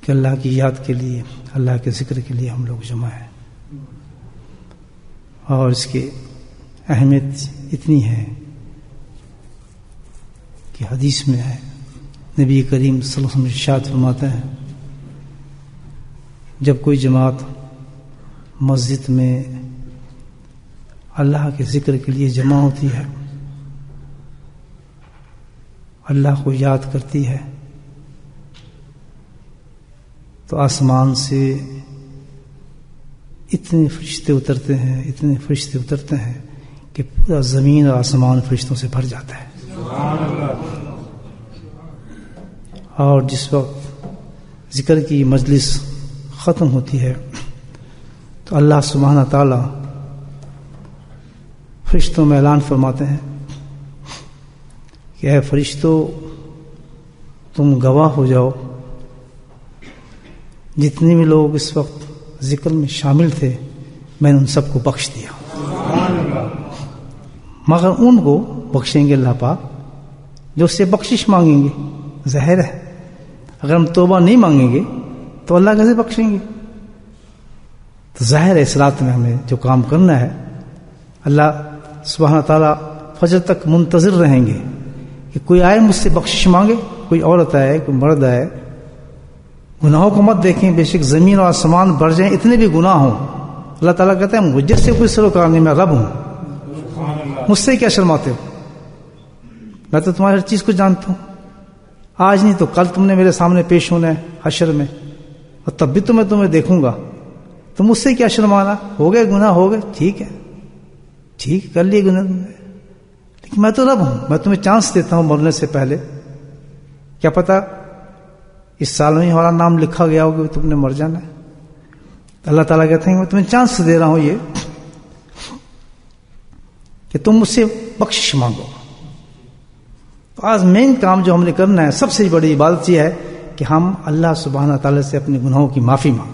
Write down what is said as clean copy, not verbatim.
کہ اللہ کی یاد کے لیے، اللہ کے ذکر کے لیے ہم لوگ جمع ہیں، اور اس کی اہمیت اتنی ہے کہ حدیث میں ہے، نبی کریم صلی اللہ علیہ وسلم ارشاد فرماتے ہیں جب کوئی جماعت مسجد میں اللہ کے ذکر کے لیے جمع ہوتی ہے، اللہ کو یاد کرتی ہے، تو آسمان سے اتنے فرشتے اترتے ہیں، اتنے فرشتے اترتے ہیں کہ پورا زمین اور آسمان فرشتوں سے بھر جاتا ہے۔ اور جس وقت ذکر کی مجلس ختم ہوتی ہے تو اللہ سبحانہ تعالی فرشتوں میں اعلان فرماتے ہیں کہ اے فرشتوں، تم گواہ ہو جاؤ، جتنے بھی لوگ اس وقت ذکر میں شامل تھے میں نے ان سب کو بخش دیا، مگر ان کو بخشیں گے اللہ پاک جو اس سے بخشش مانگیں گے۔ ظاہر ہے اگر ہم توبہ نہیں مانگیں گے تو اللہ کیسے بخشیں گے؟ تو ظاہر ہے اس رات میں ہمیں جو کام کرنا ہے، اللہ سبحانہ تعالیٰ فجر تک منتظر رہیں گے کہ کوئی آئے مجھ سے بخشش مانگے، کوئی عورت آئے، کوئی مرد آئے۔ گناہوں کو مت دیکھیں، بے شک زمین اور آسمان بڑھ جائیں، اتنے بھی گناہ ہوں، اللہ تعالیٰ کہتا ہے مجھ سے کوئی سروکار نہیں، میں رب ہوں، مجھ سے کیا شرماتے ہو؟ میں تو تمہاری ہر چیز کو جانتا ہوں، آج نہیں تو کل تم نے میرے سامنے پیش ہونا ہے حشر میں، اور تب بھی تو میں تمہیں دیکھوں گا، تو مجھ سے کیا شرمانا؟ ہو گئے گناہ، ہو گئے، ٹھیک ہے، ٹھیک کر لیے گناہ، لیکن میں تو رب ہوں، میں تمہیں چانس دیتا ہوں مرنے سے پہلے، کیا پتا اس سال میں ہمارا نام لکھا گیا ہوگا تم نے مر جانا ہے۔ اللہ تعالیٰ کہتے ہیں میں تمہیں چانس دے رہا ہوں یہ کہ تم مجھ سے بخشش مانگو۔ تو آج مین کام جو ہم نے کرنا ہے، سب سے بڑی عبادت یہ ہے کہ ہم اللہ سبحانہ تعالیٰ سے اپنے گناہوں کی معافی مانگیں۔